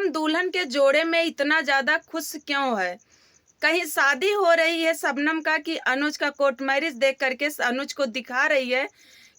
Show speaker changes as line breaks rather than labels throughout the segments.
शबनम दुल्हन के जोड़े में इतना ज्यादा खुश क्यों है? कहीं शादी हो रही है शबनम का कि अनुज का कोर्ट मैरिज देख करके अनुज को दिखा रही है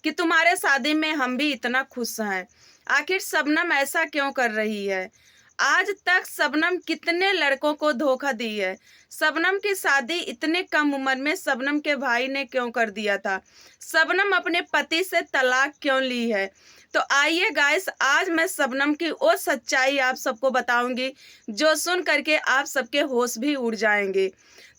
कि तुम्हारे शादी में हम भी इतना खुश हैं। आखिर शबनम ऐसा क्यों कर रही है? आज तक शबनम कितने लड़कों को धोखा दी है। शबनम की शादी इतने कम उम्र में शबनम के भाई ने क्यों कर दिया था? शबनम अपने पति से तलाक क्यों ली है? तो आइए गाइस, आज मैं शबनम की वो सच्चाई आप सबको बताऊंगी जो सुन करके आप सबके होश भी उड़ जाएंगे।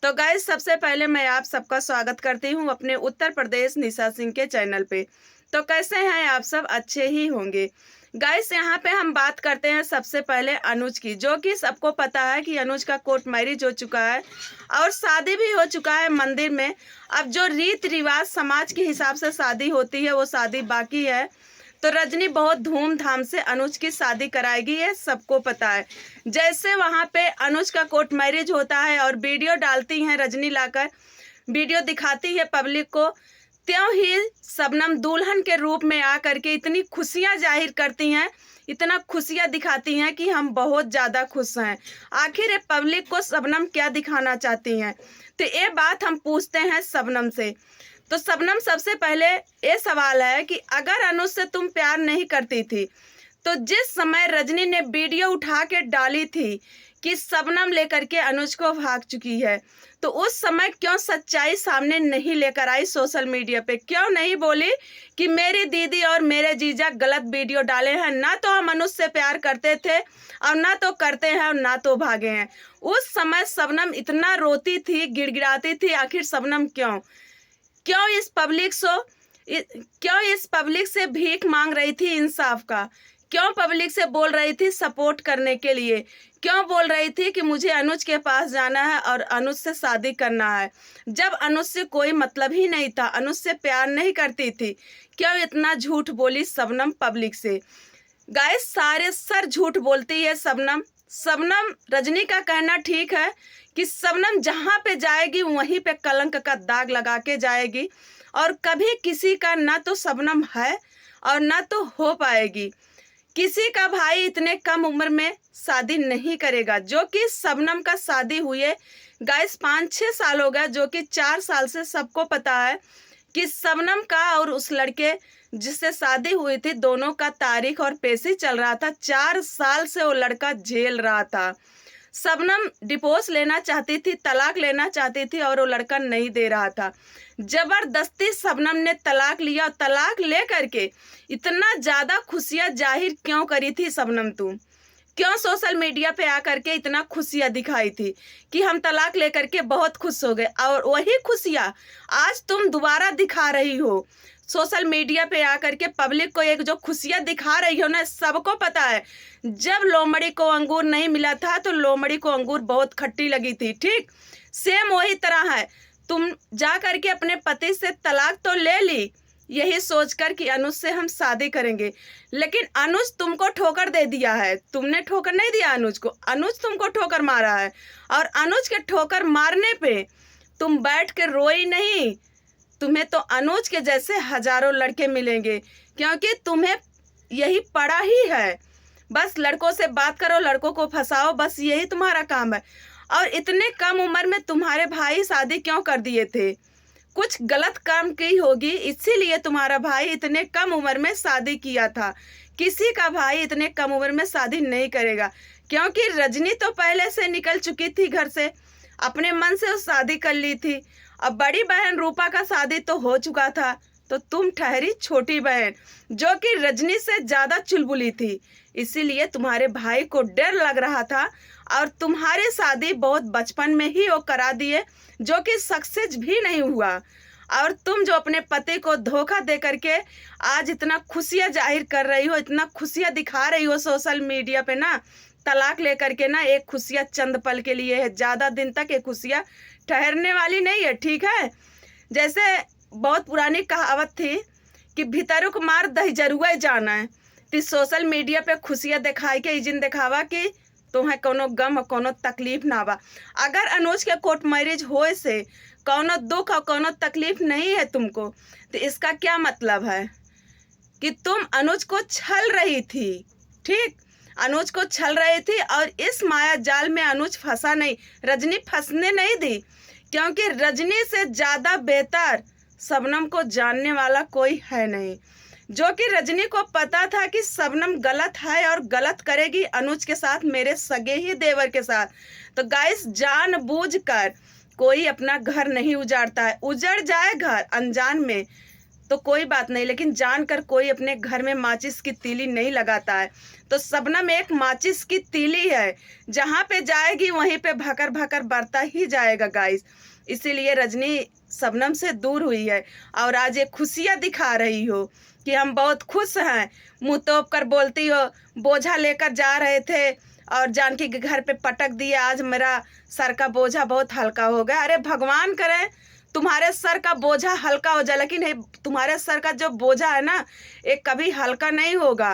तो गाइस, सबसे पहले मैं आप सबका स्वागत करती हूँ अपने उत्तर प्रदेश निशा सिंह के चैनल पे। तो कैसे हैं आप सब? अच्छे ही होंगे। गाइस, यहाँ पे हम बात करते हैं सबसे पहले अनुज की, जो कि सबको पता है कि अनुज का कोर्ट मैरिज हो चुका है और शादी भी हो चुका है मंदिर में। अब जो रीत रिवाज समाज के हिसाब से शादी होती है वो शादी बाकी है। तो रजनी बहुत धूमधाम से अनुज की शादी कराएगी, ये सबको पता है। जैसे वहां पे अनुज का कोर्ट मैरिज होता है और वीडियो डालती हैं रजनी, लाकर वीडियो दिखाती है पब्लिक को, त्यों ही शबनम दुल्हन के रूप में आकर के इतनी खुशियां जाहिर करती हैं, इतना खुशियां दिखाती हैं कि हम बहुत ज्यादा खुश हैं। आखिर ये पब्लिक को शबनम क्या दिखाना चाहती हैं? तो ये बात हम पूछते हैं शबनम से। तो शबनम, सबसे पहले ये सवाल है कि अगर अनुज से तुम प्यार नहीं करती थी तो जिस समय रजनी ने वीडियो उठा के डाली थी कि शबनम लेकर के अनुज को भाग चुकी है, तो उस समय क्यों सच्चाई सामने नहीं लेकर आई सोशल मीडिया पे? क्यों नहीं बोली कि मेरी दीदी और मेरे जीजा गलत वीडियो डाले हैं, ना तो हम अनुज से प्यार करते थे और ना तो करते हैं और ना तो भागे हैं। उस समय शबनम इतना रोती थी, गिड़गिड़ाती थी। आखिर शबनम क्यों क्यों इस पब्लिक से भीख मांग रही थी इंसाफ का? क्यों पब्लिक से बोल रही थी सपोर्ट करने के लिए? क्यों बोल रही थी कि मुझे अनुज के पास जाना है और अनुज से शादी करना है, जब अनुज से कोई मतलब ही नहीं था, अनुज से प्यार नहीं करती थी? क्यों इतना झूठ बोली शबनम पब्लिक से? गाइस, सारे सर झूठ बोलती है शबनम। शबनम, रजनी का कहना ठीक है कि शबनम जहां पे जाएगी वहीं पे कलंक का दाग लगा के जाएगी और कभी किसी का ना तो शबनम है और ना तो हो पाएगी। किसी का भाई इतने कम उम्र में शादी नहीं करेगा, जो कि शबनम का शादी हुए गाइस 5-6 साल हो गया, जो कि 4 साल से सबको पता है कि शबनम का और उस लड़के जिससे शादी हुई थी दोनों का तारीख और पेशी चल रहा था। 4 साल से वो लड़का झेल रहा था। शबनम डिवोर्स लेना चाहती थी, तलाक लेना चाहती थी और वो लड़का नहीं दे रहा था। जबरदस्ती शबनम ने तलाक लिया और तलाक ले करके इतना ज्यादा खुशियां जाहिर क्यों करी थी शबनम? तुम क्यों सोशल मीडिया पे आकर के इतना खुशियां दिखाई थी कि हम तलाक लेकर के बहुत खुश हो गए, और वही खुशियां आज तुम दोबारा दिखा रही हो सोशल मीडिया पे आकर के पब्लिक को। एक जो खुशियां दिखा रही हो ना, सबको पता है जब लोमड़ी को अंगूर नहीं मिला था तो लोमड़ी को अंगूर बहुत खट्टी लगी थी। ठीक सेम वही तरह है, तुम जा करके अपने पति से तलाक तो ले ली यही सोचकर कि अनुज से हम शादी करेंगे, लेकिन अनुज तुमको ठोकर दे दिया है। तुमने ठोकर नहीं दिया अनुज को, अनुज तुमको ठोकर मारा है। और अनुज के ठोकर मारने पे तुम बैठ के रोई नहीं, तुम्हें तो अनुज के जैसे हजारों लड़के मिलेंगे, क्योंकि तुम्हें यही पड़ा ही है। बस लड़कों से बात करो, लड़कों को फंसाओ, बस यही तुम्हारा काम है। और इतने कम उम्र में तुम्हारे भाई शादी क्यों कर दिए थे? कुछ गलत काम की होगी, इसीलिए तुम्हारा भाई इतने कम उम्र में शादी किया था। किसी का भाई इतने कम उम्र में शादी नहीं करेगा, क्योंकि रजनी तो पहले से निकल चुकी थी घर से, अपने मन से शादी कर ली थी। अब बड़ी बहन रूपा का शादी तो हो चुका था, तो तुम ठहरी छोटी बहन जो कि रजनी से ज्यादा चुलबुली थी। इसीलिए तुम्हारे भाई को डर लग रहा था और तुम्हारी शादी बहुत बचपन में ही वो करा दिए, जो कि सक्सेस भी नहीं हुआ। और तुम जो अपने पति को धोखा दे करके आज इतना खुशियां जाहिर कर रही हो, इतना खुशियां दिखा रही हो सोशल मीडिया पे ना, तलाक लेकर के ना, एक खुशियां चंद पल के लिए है, ज्यादा दिन तक ये खुशियां ठहरने वाली नहीं है। ठीक है, जैसे बहुत पुरानी कहावत थी कि भितरुक मार दही जरुआ जाना है। तो सोशल मीडिया पे खुशियां दिखाई के इजिन दिखावा कि तुम्हें कोनो गम और कोनो तकलीफ ना बा। अगर अनुज के कोर्ट मैरिज होए से कोनो दुख और कोनो तकलीफ नहीं है तुमको, तो इसका क्या मतलब है कि तुम अनुज को छल रही थी। ठीक, अनुज को छल रही थी और इस माया जाल में अनुज फंसा नहीं, रजनी फंसने नहीं दी, क्योंकि रजनी से ज़्यादा बेहतर शबनम को जानने वाला कोई है नहीं। जो कि रजनी को पता था कि शबनम गलत है और गलत करेगी अनुज के साथ, मेरे सगे ही देवर के साथ। तो गाइस, जानबूझकर कोई अपना घर नहीं उजाड़ता है। उजड़ जाए घर अनजान में तो कोई बात नहीं, लेकिन जानकर कोई अपने घर में माचिस की तीली नहीं लगाता है। तो शबनम एक माचिस की तीली है, जहाँ पे जाएगी वहीं पे भकर भकर बढ़ता ही जाएगा गाइस। इसीलिए रजनी शबनम से दूर हुई है और आज ये खुशियाँ दिखा रही हो कि हम बहुत खुश हैं। मुंह तोप कर बोलती हो, बोझा लेकर जा रहे थे और जानकी के घर पे पटक दिया, आज मेरा सर का बोझा बहुत हल्का हो गया। अरे भगवान करे तुम्हारे सर का बोझा हल्का हो जाए, लेकिन तुम्हारे सर का जो बोझा है ना, एक कभी हल्का नहीं होगा,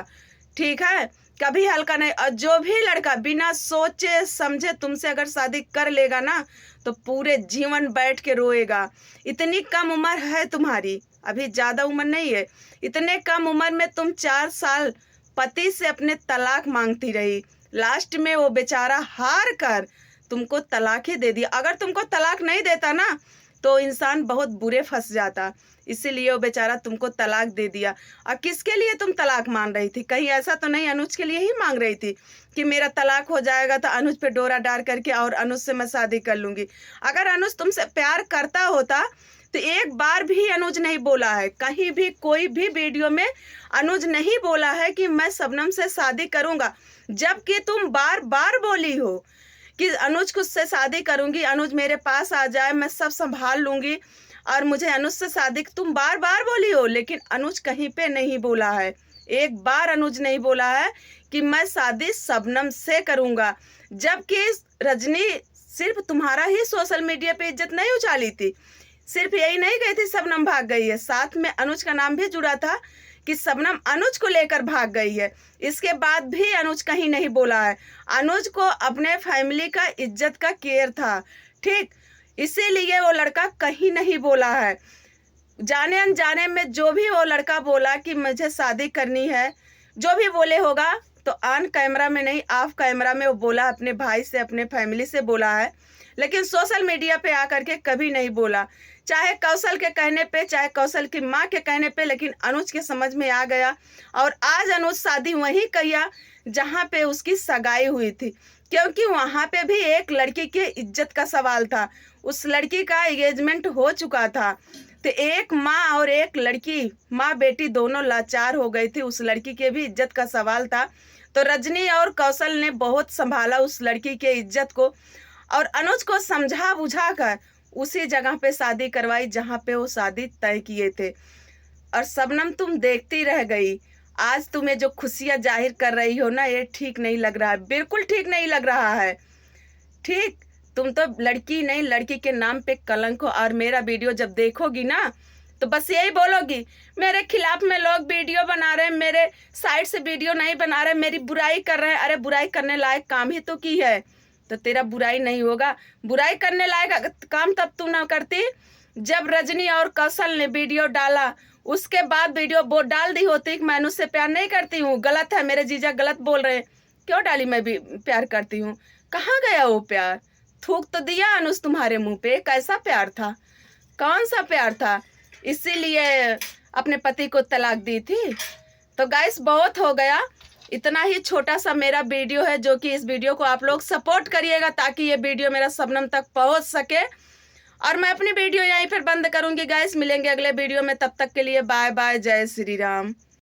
ठीक है, कभी हल्का नहीं। और जो भी लड़का बिना सोचे समझे तुमसे अगर शादी कर लेगा ना, तो पूरे जीवन बैठ के रोएगा। इतनी कम उम्र है तुम्हारी, अभी ज़्यादा उम्र नहीं है, इतने कम उम्र में तुम 4 साल पति से अपने तलाक मांगती रही। लास्ट में वो बेचारा हार कर तुमको तलाक ही दे दिया। अगर तुमको तलाक नहीं देता ना, तो इंसान बहुत बुरे फंस जाता, इसीलिए वो बेचारा तुमको तलाक दे दिया। और किसके लिए तुम तलाक मांग रही थी? कहीं ऐसा तो नहीं अनुज के लिए ही मांग रही थी कि मेरा तलाक हो जाएगा तो अनुज पे डोरा डाल करके और अनुज से मैं शादी कर लूँगी? अगर अनुज तुमसे प्यार करता होता तो एक बार भी अनुज नहीं बोला है, कहीं भी कोई भी वीडियो में अनुज नहीं बोला है कि मैं शबनम से शादी करूँगा, जबकि तुम बार बार बोली हो कि अनुज खुद से शादी करूंगी, अनुज मेरे पास आ जाए, मैं सब संभाल लूंगी और मुझे अनुज से शादी, तुम बार बार बोली हो, लेकिन अनुज कहीं पे नहीं बोला है। एक बार अनुज नहीं बोला है कि मैं शादी शबनम से करूंगा, जबकि रजनी सिर्फ तुम्हारा ही सोशल मीडिया पे इज्जत नहीं उछाली थी, सिर्फ यही नहीं गई थी शबनम भाग गई है, साथ में अनुज का नाम भी जुड़ा था कि शबनम अनुज को लेकर भाग गई है। इसके बाद भी अनुज कहीं नहीं बोला है। अनुज को अपने फैमिली का इज्जत का केयर था, ठीक, इसीलिए वो लड़का कहीं नहीं बोला है। जाने अनजाने में जो भी वो लड़का बोला कि मुझे शादी करनी है, जो भी बोले होगा, तो ऑन कैमरा में नहीं, ऑफ कैमरा में वो बोला, अपने भाई से अपने फैमिली से बोला है, लेकिन सोशल मीडिया पे आकर के कभी नहीं बोला। चाहे कौशल के कहने पे, चाहे कौशल की माँ के कहने पे, लेकिन अनुज के समझ में आ गया और आज अनुज शादी वहीं किया जहाँ पे उसकी सगाई हुई थी, क्योंकि वहाँ पे भी एक लड़की के इज्जत का सवाल था। उस लड़की का एंगेजमेंट हो चुका था, तो एक माँ और एक लड़की, माँ बेटी दोनों लाचार हो गई थी, उस लड़की के भी इज्जत का सवाल था। तो रजनी और कौशल ने बहुत संभाला उस लड़की के इज्जत को और अनुज को समझा बुझा कर उसी जगह पे शादी करवाई जहाँ पे वो शादी तय किए थे। और शबनम तुम देखती रह गई। आज तुम्हें जो खुशियाँ जाहिर कर रही हो ना, ये ठीक नहीं लग रहा है, बिल्कुल ठीक नहीं लग रहा है, ठीक। तुम तो लड़की नहीं, लड़की के नाम पे कलंक हो। और मेरा वीडियो जब देखोगी ना, तो बस यही बोलोगी मेरे खिलाफ में लोग वीडियो बना रहे हैं, मेरे साइड से वीडियो नहीं बना रहे, मेरी बुराई कर रहे हैं। अरे बुराई करने लायक काम ही तो की है, तो तेरा बुराई नहीं होगा। बुराई करने लायक काम तब तू ना करती जब रजनी और कौशल ने वीडियो डाला, उसके बाद वीडियो वो डाल दी होती कि मैं अनुज से प्यार नहीं करती हूँ, गलत है, मेरे जीजा गलत बोल रहे हैं। क्यों डाली मैं भी प्यार करती हूँ? कहाँ गया वो प्यार? थूक तो दिया अनुज तुम्हारे मुंह पे। कैसा प्यार था? कौन सा प्यार था? इसीलिए अपने पति को तलाक दी थी। तो गाइस, बहुत हो गया, इतना ही छोटा सा मेरा वीडियो है, जो कि इस वीडियो को आप लोग सपोर्ट करिएगा ताकि ये वीडियो मेरा शबनम तक पहुंच सके। और मैं अपनी वीडियो यहीं पर बंद करूंगी गाइस, मिलेंगे अगले वीडियो में, तब तक के लिए बाय बाय, जय श्री राम।